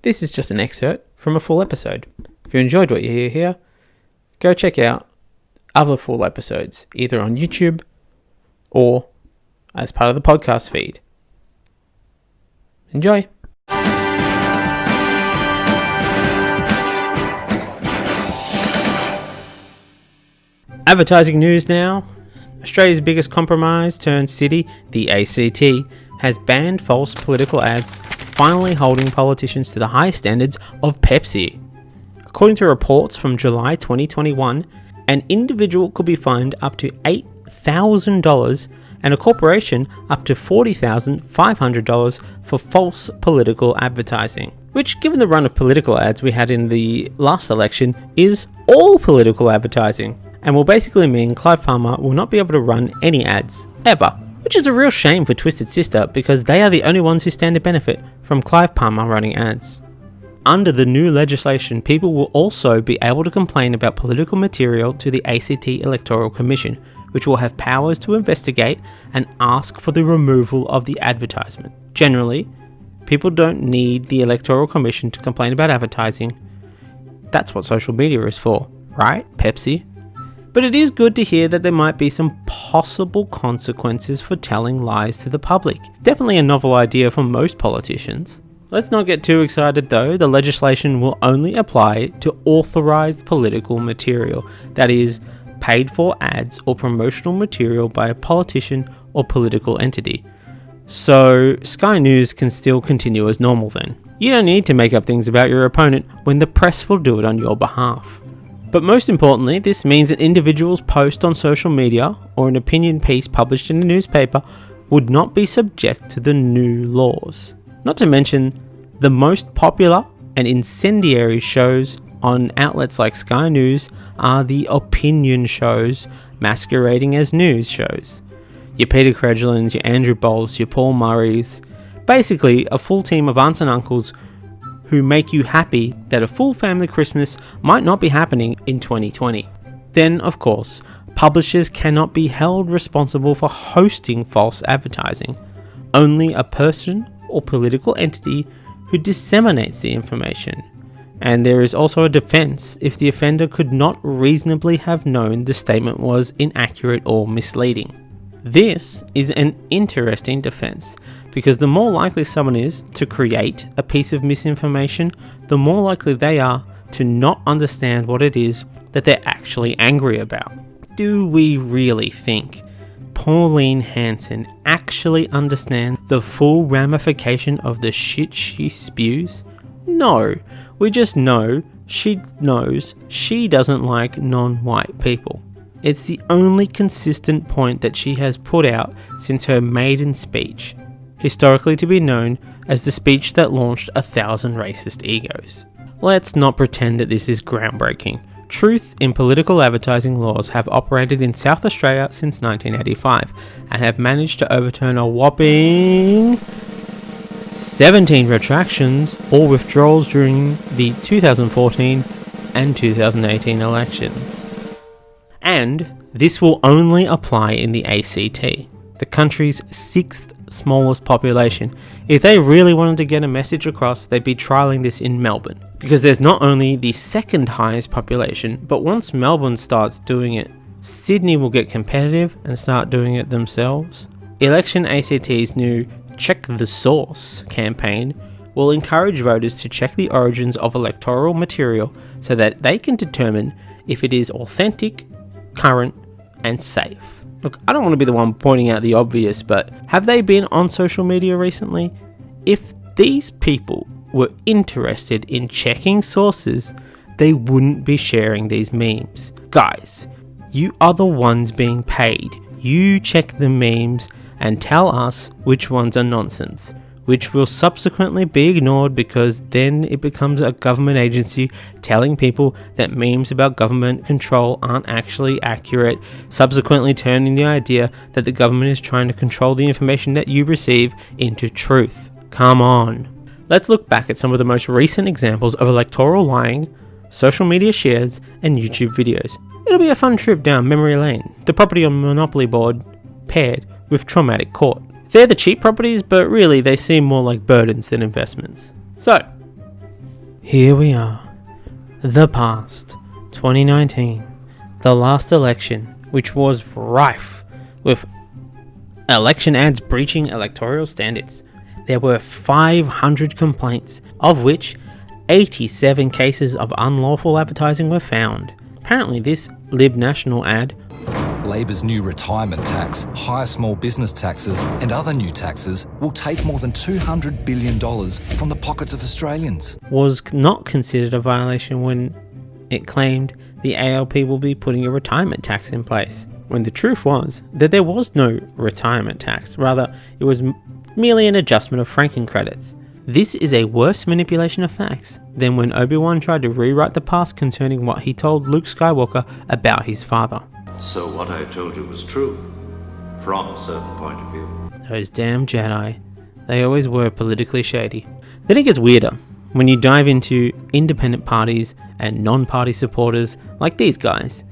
This is just an excerpt from a full episode. If you enjoyed what you hear here, go check out other full episodes, either on YouTube or as part of the podcast feed. Enjoy! Advertising news now. Australia's biggest compromise turned city, the ACT, has banned false political ads, finally holding politicians to the high standards of Pepsi. According to reports from July 2021, an individual could be fined up to $8,000 and a corporation up to $40,500 for false political advertising. Which, given the run of political ads we had in the last election, is all political advertising, and will basically mean Clive Palmer will not be able to run any ads, ever. Which is a real shame for Twisted Sister, because they are the only ones who stand to benefit from Clive Palmer running ads. Under the new legislation, people will also be able to complain about political material to the ACT Electoral Commission, which will have powers to investigate and ask for the removal of the advertisement. Generally, people don't need the Electoral Commission to complain about advertising. That's what social media is for, right, Pepsi? But it is good to hear that there might be some possible consequences for telling lies to the public. Definitely a novel idea for most politicians. Let's not get too excited though. The legislation will only apply to authorised political material, that is, paid for ads or promotional material by a politician or political entity. So Sky News can still continue as normal then. You don't need to make up things about your opponent when the press will do it on your behalf. But most importantly, this means that individuals' post on social media or an opinion piece published in a newspaper would not be subject to the new laws. Not to mention, the most popular and incendiary shows on outlets like Sky News are the opinion shows masquerading as news shows. Your Peter Credulins, your Andrew Bowles, your Paul Murrays, basically a full team of aunts and uncles who make you happy that a full family Christmas might not be happening in 2020. Then, of course, publishers cannot be held responsible for hosting false advertising. Only a person or political entity who disseminates the information. And there is also a defense if the offender could not reasonably have known the statement was inaccurate or misleading. This is an interesting defense, because the more likely someone is to create a piece of misinformation, the more likely they are to not understand what it is that they're actually angry about. Do we really think Pauline Hanson actually understands the full ramification of the shit she spews? No, we just know she knows she doesn't like non-white people. It's the only consistent point that she has put out since her maiden speech, historically to be known as the speech that launched 1,000 racist egos. Let's not pretend that this is groundbreaking. Truth in political advertising laws have operated in South Australia since 1985 and have managed to overturn a whopping 17 retractions or withdrawals during the 2014 and 2018 elections. And this will only apply in the ACT, the country's 6th smallest population. If they really wanted to get a message across, they'd be trialling this in Melbourne, because there's not only the 2nd highest population, but once Melbourne starts doing it, Sydney will get competitive and start doing it themselves. Election ACT's new Check the Source campaign will encourage voters to check the origins of electoral material so that they can determine if it is authentic, current, and safe. Look, I don't want to be the one pointing out the obvious, but have they been on social media recently? If these people were interested in checking sources, they wouldn't be sharing these memes. Guys, you are the ones being paid. You check the memes and tell us which ones are nonsense, which will subsequently be ignored because then it becomes a government agency telling people that memes about government control aren't actually accurate, subsequently turning the idea that the government is trying to control the information that you receive into truth. Come on. Let's look back at some of the most recent examples of electoral lying, social media shares, and YouTube videos. It'll be a fun trip down memory lane, the property on Monopoly board paired with traumatic court. They're the cheap properties, but really they seem more like burdens than investments. So, Here we are. The past, 2019, the last election, which was rife with election ads breaching electoral standards. There were 500 complaints, of which 87 cases of unlawful advertising were found. Apparently this Lib National ad, Labor's new retirement tax, higher small business taxes and other new taxes will take more than $200 billion from the pockets of Australians. was not considered a violation when it claimed the ALP will be putting a retirement tax in place, when the truth was that there was no retirement tax. Rather, it was merely an adjustment of franking credits. This is a worse manipulation of facts than when Obi-Wan tried to rewrite the past concerning what he told Luke Skywalker about his father. So what I told you was true, from a certain point of view. Those damn Jedi. They always were politically shady. Then it gets weirder when you dive into independent parties and non-party supporters like these guys.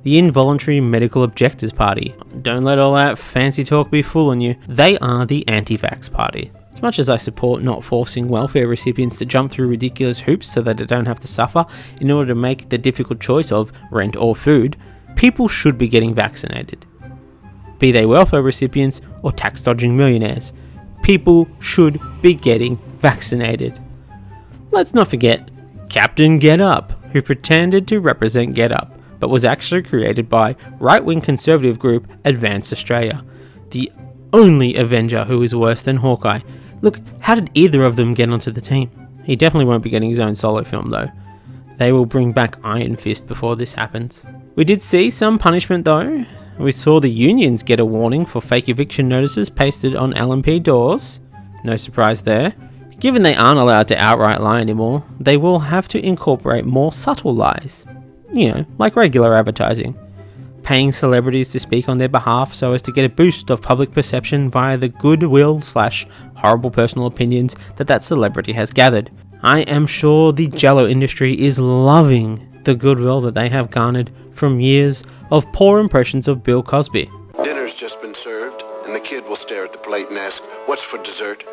The Involuntary Medical Objectors Party. Don't let all that fancy talk be fooling you. They are the anti-vax party. As much as I support not forcing welfare recipients to jump through ridiculous hoops so that they don't have to suffer in order to make the difficult choice of rent or food, people should be getting vaccinated. Be they welfare recipients or tax-dodging millionaires, people should be getting vaccinated. Let's not forget Captain Get Up, who pretended to represent Get Up, but was actually created by right-wing conservative group Advance Australia, the only Avenger who is worse than Hawkeye. Look, how did either of them get onto the team? He definitely won't be getting his own solo film though. They will bring back Iron Fist before this happens. We did see some punishment though. We saw the unions get a warning for fake eviction notices pasted on LMP doors. No surprise there. Given they aren't allowed to outright lie anymore, they will have to incorporate more subtle lies. You know, like regular advertising. Paying celebrities to speak on their behalf so as to get a boost of public perception via the goodwill / horrible personal opinions that celebrity has gathered. I am sure the Jello industry is loving the goodwill that they have garnered from years of poor impressions of Bill Cosby. Dinner's just been served, and the kid will stare at the plate and ask, "What's for dessert?"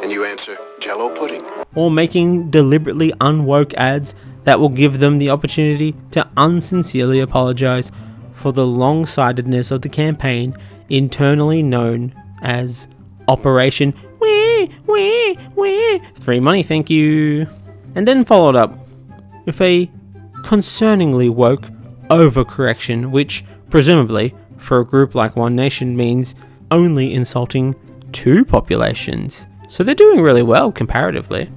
And you answer, "Jello pudding." Or making deliberately unwoke ads that will give them the opportunity to unsincerely apologize for the long-sightedness of the campaign, internally known as Operation Free Money, thank you. And then followed up with a concerningly woke overcorrection, which presumably for a group like One Nation means only insulting two populations. So they're doing really well comparatively.